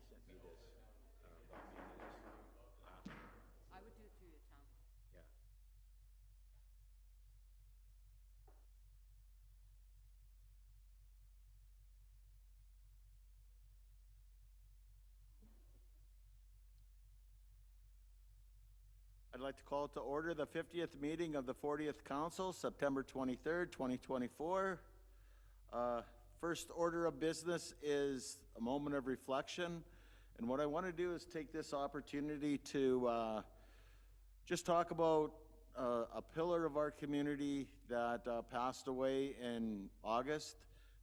sent me this, brought me to this app. I would do it through your town one. Yeah. I'd like to call to order the 50th meeting of the 40th Council, September 23rd, 2024. First order of business is a moment of reflection. And what I want to do is take this opportunity to just talk about a pillar of our community that passed away in August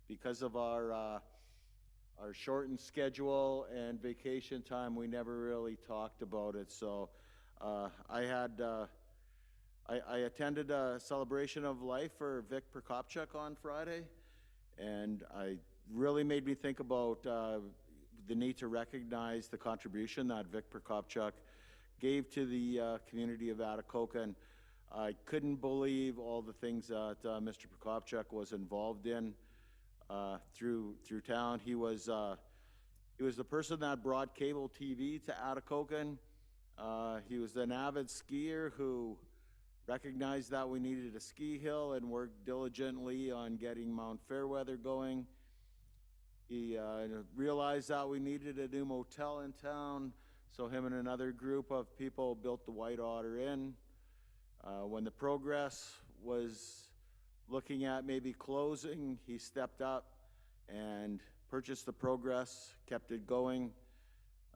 because of our shortened schedule and vacation time. We never really talked about it. So I attended a celebration of life for Vic Prokopchuk on Friday, and I really made me think about the need to recognize the contribution that Vic Prokopchuk gave to the community of Atikokan. I couldn't believe all the things that Mr. Prokopchuk was involved in through town. He was the person that brought cable TV to Atikokan. He was an avid skier who recognized that we needed a ski hill and worked diligently on getting Mount Fairweather going. He realized that we needed a new motel in town, so him and another group of people built the White Otter Inn. When the Progress was looking at maybe closing, he stepped up and purchased the Progress, kept it going.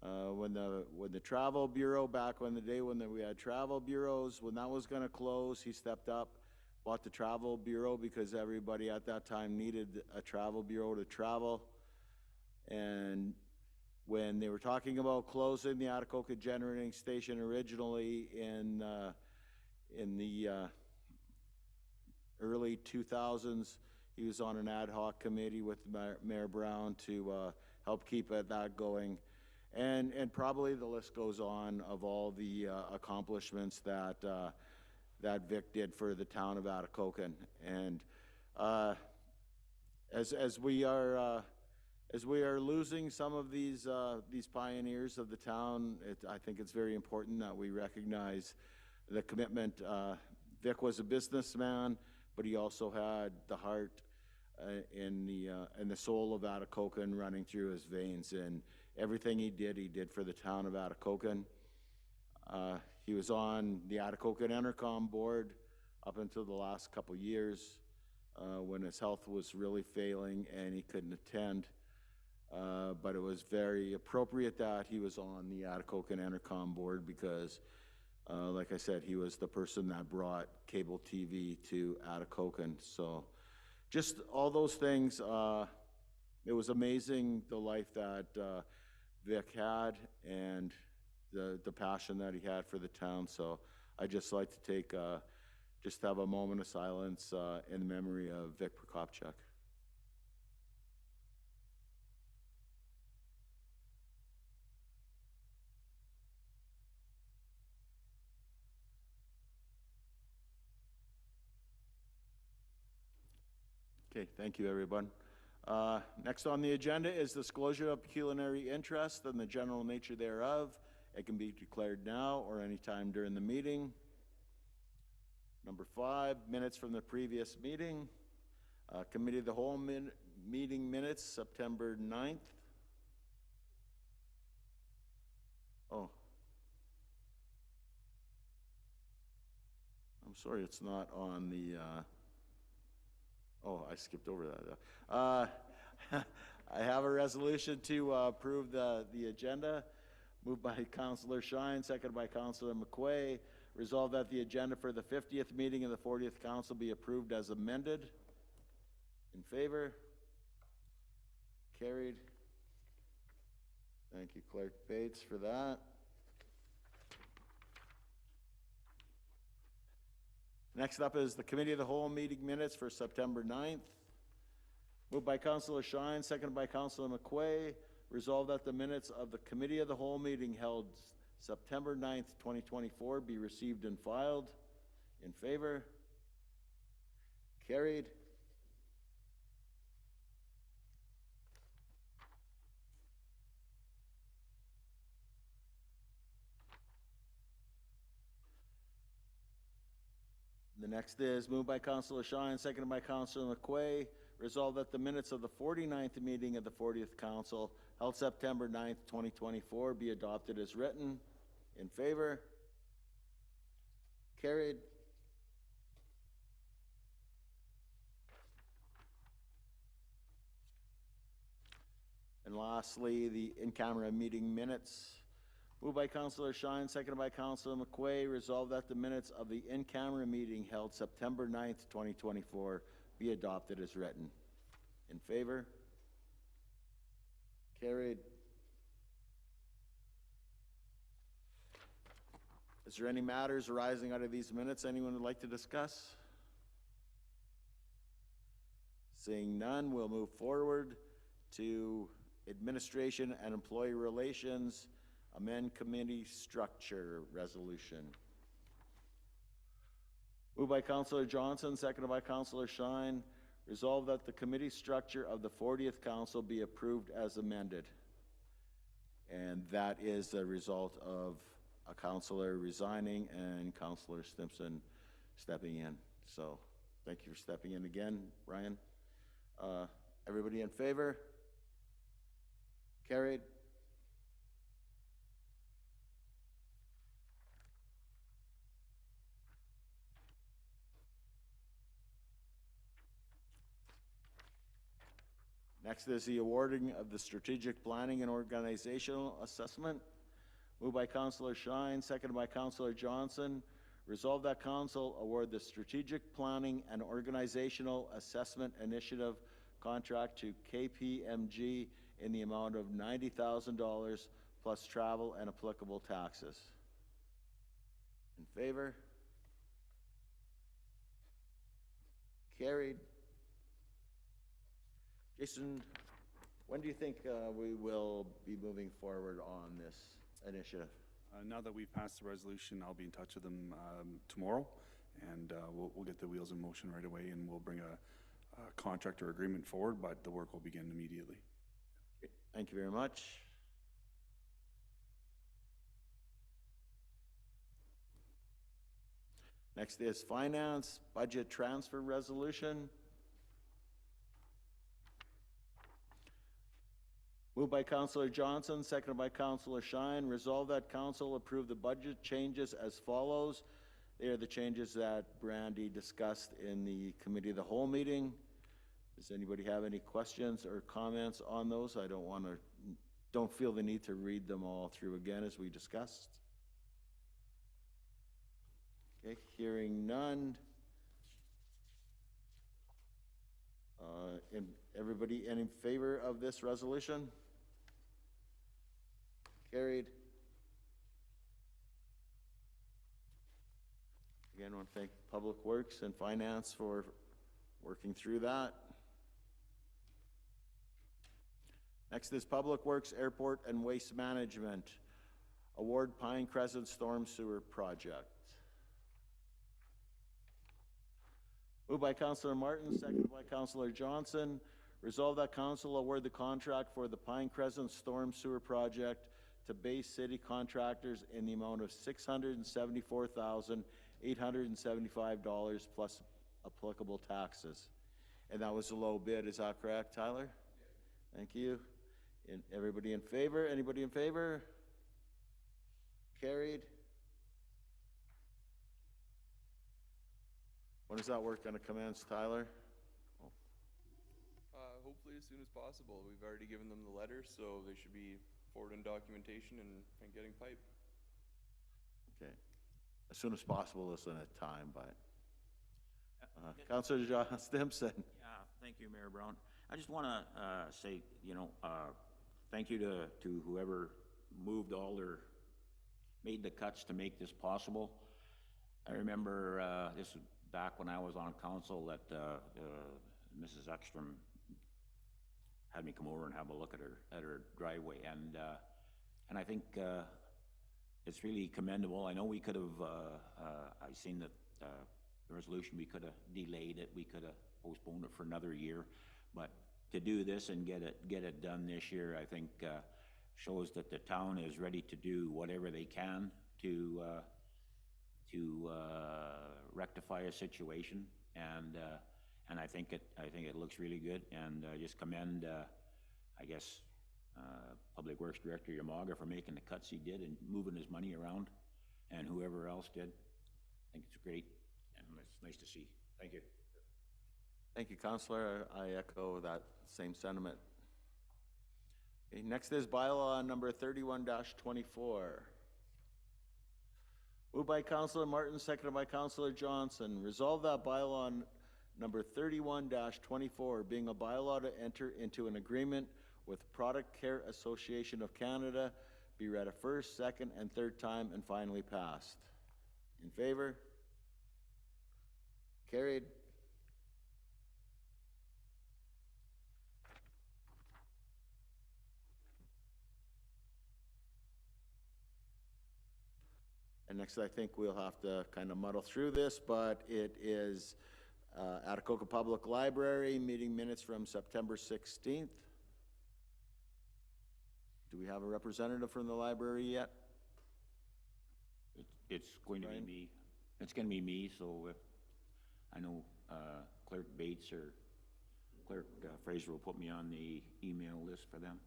When the travel bureau, back in the day when we had travel bureaus, when that was going to close, he stepped up, bought the travel bureau because everybody at that time needed a travel bureau to travel. And when they were talking about closing the Atikokan Generating Station originally in the early 2000s, he was on an ad hoc committee with Mayor Brown to help keep that going. And probably the list goes on of all the accomplishments that Vic did for the town of Atikokan. And as we are losing some of these pioneers of the town, I think it's very important that we recognize the commitment. Vic was a businessman, but he also had the heart and the soul of Atikokan running through his veins, and everything he did for the town of Atikokan. He was on the Atikokan Intercom board up until the last couple years when his health was really failing and he couldn't attend. But it was very appropriate that he was on the Atikokan Intercom board because, like I said, he was the person that brought cable TV to Atikokan. So just all those things, it was amazing the life that Vic had and the passion that he had for the town. So I'd just like to take, just have a moment of silence in memory of Vic Prokopchuk. Okay, thank you, everyone. Next on the agenda is disclosure of pecuniary interest and the general nature thereof. It can be declared now or any time during the meeting. Number 5, minutes from the previous meeting. Committee of the Whole meeting minutes, September 9th. Oh. I'm sorry, it's not on the... Oh, I skipped over that. I have a resolution to approve the agenda. Moved by Councillor Shine, seconded by Councillor McQuay. Resolved that the agenda for the 50th meeting of the 40th Council be approved as amended. In favor? Carried. Thank you, Clerk Bates, for that. Next up is the Committee of the Whole meeting minutes for September 9th. Moved by Councillor Shine, seconded by Councillor McQuay. Resolved that the minutes of the Committee of the Whole meeting held September 9th, 2024 be received and filed. In favor? Carried. The next is moved by Councilor Shine, seconded by Councilor McQuay. Resolved that the minutes of the 49th meeting of the 40th Council held September 9th, 2024 be adopted as written. In favor? Carried. And lastly, the in-camera meeting minutes. Moved by Councilor Shine, seconded by Councilor McQuay. Resolved that the minutes of the in-camera meeting held September 9th, 2024 be adopted as written. In favor? Carried. Is there any matters arising out of these minutes anyone would like to discuss? Seeing none, we'll move forward to Administration and Employee Relations, amend committee structure resolution. Moved by Councilor Johnson, seconded by Councilor Shine. Resolved that the committee structure of the 40th Council be approved as amended. And that is the result of a councilor resigning and Councilor Stimpson stepping in. So thank you for stepping in again, Ryan. Everybody in favor? Carried. Next is the awarding of the Strategic Planning and Organizational Assessment. Moved by Councilor Shine, seconded by Councilor Johnson. Resolved that Council award the Strategic Planning and Organizational Assessment Initiative contract to KPMG in the amount of $90,000 plus travel and applicable taxes. In favor? Carried. Jason, when do you think we will be moving forward on this initiative? Now that we've passed the resolution, I'll be in touch with them tomorrow, and we'll get the wheels in motion right away, and we'll bring a contract or agreement forward, but the work will begin immediately. Thank you very much. Next is Finance Budget Transfer Resolution. Moved by Councilor Johnson, seconded by Councilor Shine. Resolved that Council approve the budget changes as follows. They are the changes that Brandy discussed in the Committee of the Whole meeting. Does anybody have any questions or comments on those? I don't feel the need to read them all through again as we discussed. Okay, hearing none. Everybody in favor of this resolution? Carried. Again, I want to thank Public Works and Finance for working through that. Next is Public Works, Airport, and Waste Management. Award Pine Crescent Storm Sewer Project. Moved by Councilor Martin, seconded by Councilor Johnson. Resolved that Council award the contract for the Pine Crescent Storm Sewer Project to Bay City contractors in the amount of $674,875 plus applicable taxes. And that was a low bid, is that correct, Tyler? Thank you. And everybody in favor? Anybody in favor? Carried. When is that work going to commence, Tyler? Hopefully as soon as possible. We've already given them the letter, so they should be forwarding documentation and getting pipe. Okay. As soon as possible isn't a time, but Councilor John Stimpson. Yeah, thank you, Mayor Brown. I just want to say, thank you to whoever made the cuts to make this possible. I remember this was back when I was on council that Mrs. Ekstrom had me come over and have a look at her driveway, and I think it's really commendable. I know we could have. I've seen that the resolution. We could have delayed it. We could have postponed it for another year, but to do this and get it done this year, I think shows that the town is ready to do whatever they can to to rectify a situation, and I think it looks really good, and just commend, I guess, Public Works Director Yamaga for making the cuts he did and moving his money around, and whoever else did. I think it's great, and it's nice to see. Thank you. Thank you, Councillor. I echo that same sentiment. Okay, next is bylaw number 31-24. Moved by Councillor Martin, seconded by Councillor Johnson. Resolve that bylaw number 31-24, being a bylaw to enter into an agreement with Product Care Association of Canada, be read a first, second, and third time and finally passed. In favor? Carried. And next, I think we'll have to kind of muddle through this, but it is Atikoka Public Library, meeting minutes from September 16th. Do we have a representative from the library yet? It's going to be Brian? me. It's going to be me, so if, I know Clerk Bates or Clerk Fraser will put me on the email list for them.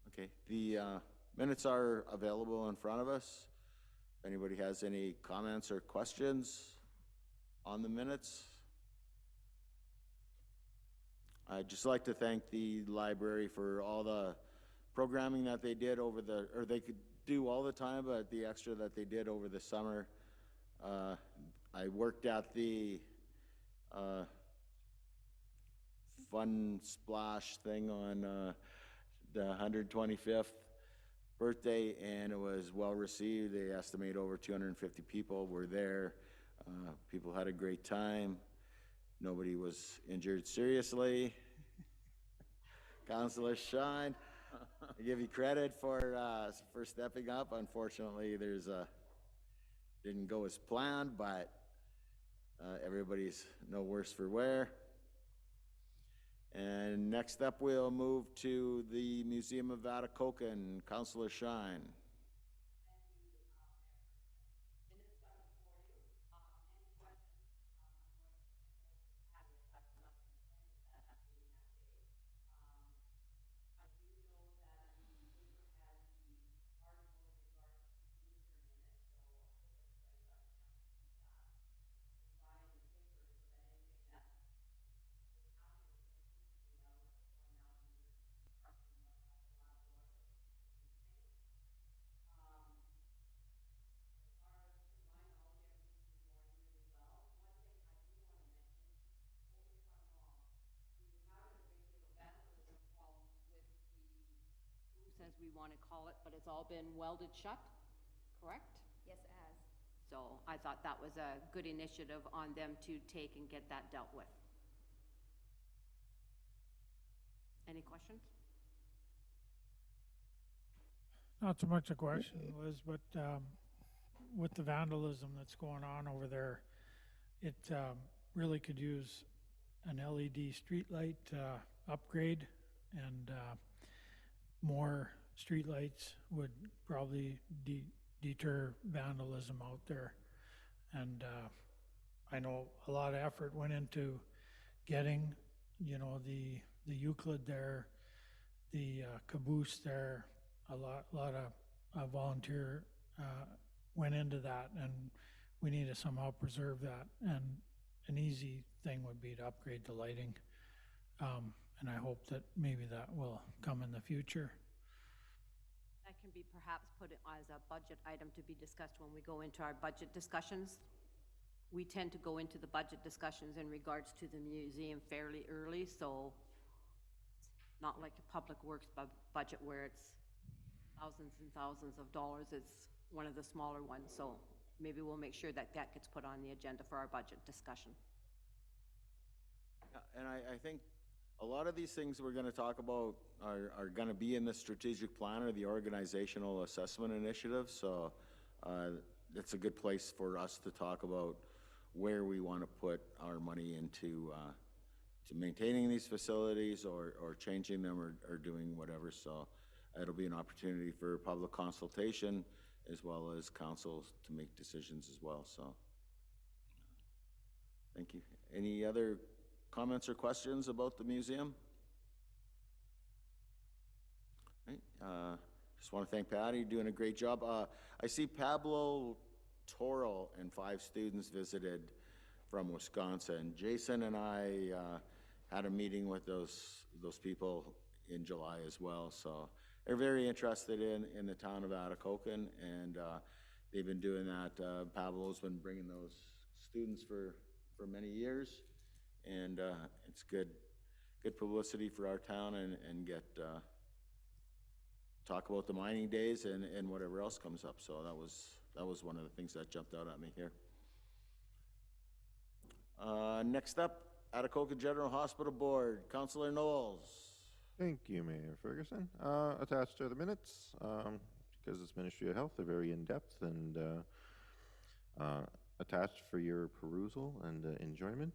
Okay, the minutes are available in front of us. If anybody has any comments or questions on the minutes? I'd just like to thank the library for all the programming that they did over the, or they could do all the time, but the extra that they did over the summer. I worked at the Fun Splash thing on the 125th birthday, and it was well received. They estimate over 250 people were there. People had a great time. Nobody was injured seriously. Councillor Shine, I give you credit for stepping up. Unfortunately, didn't go as planned, but everybody's no worse for wear. And next up, we'll move to the Museum of Atikoka and Councillor Shine. As we want to call it, but it's all been welded shut, correct? Yes, it has. So I thought that was a good initiative on them to take and get that dealt with. Any questions? Not so much a question, Liz, but with the vandalism that's going on over there, it really could use an LED streetlight upgrade, and more streetlights would probably deter vandalism out there. And I know a lot of effort went into getting, you know, the Euclid there, the caboose there. A lot of volunteer went into that, and we need to somehow preserve that. And an easy thing would be to upgrade the lighting. And I hope that maybe that will come in the future. That can be perhaps put as a budget item to be discussed when we go into our budget discussions. We tend to go into the budget discussions in regards to the museum fairly early, so it's not like a public works budget where it's thousands and thousands of dollars. It's one of the smaller ones, so maybe we'll make sure that that gets put on the agenda for our budget discussion. And I think a lot of these things we're going to talk about are going to be in the strategic plan or the organizational assessment initiative. So it's a good place for us to talk about where we want to put our money into to maintaining these facilities or changing them or doing whatever. So it'll be an opportunity for public consultation as well as council to make decisions as well, so. Thank you. Any other comments or questions about the museum? Right, just want to thank Patty, you're doing a great job. I see Pablo Toro and 5 students visited from Wisconsin. Jason and I had a meeting with those people in July as well, so they're very interested in the town of Atikokan, and they've been doing that. Pablo's been bringing those students for many years, and it's good publicity for our town, and get talk about the mining days and whatever else comes up. So that was one of the things that jumped out at me here. Next up, Atikokan General Hospital Board, Councillor Knowles. Thank you, Mayor Ferguson. Attached are the minutes, because it's Ministry of Health, they're very in-depth and attached for your perusal and enjoyment.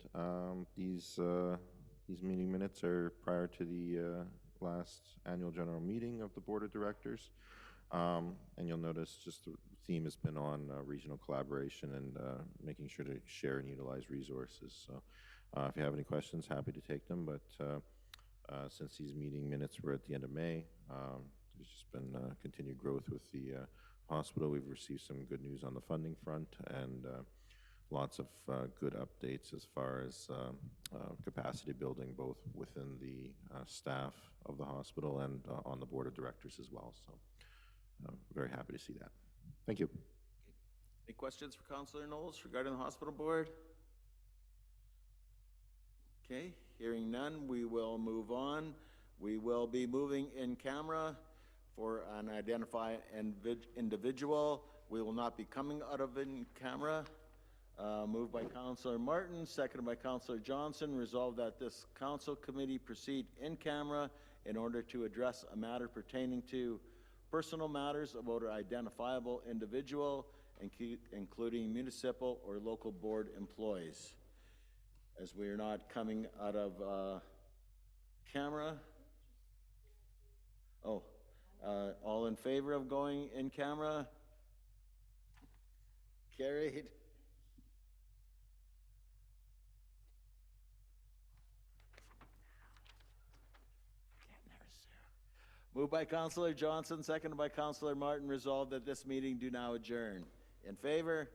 These meeting minutes are prior to the last annual general meeting of the Board of Directors. And you'll notice just the theme has been on regional collaboration and making sure to share and utilize resources. So if you have any questions, happy to take them, but since these meeting minutes were at the end of May, there's just been continued growth with the hospital. We've received some good news on the funding front, and lots of good updates as far as capacity building, both within the staff of the hospital and on the Board of Directors as well. So very happy to see that. Thank you. Any questions for Councillor Knowles regarding the hospital board? Okay, hearing none, we will move on. We will be moving in camera for an identified individual. We will not be coming out of in camera. Moved by Councillor Martin, seconded by Councillor Johnson. Resolved that this council committee proceed in camera in order to address a matter pertaining to personal matters about an identifiable individual, including municipal or local board employees. As we are not coming out of camera. Oh, all in favor of going in camera? Carried. Moved by Councillor Johnson, seconded by Councillor Martin. Resolved that this meeting do now adjourn. In favor?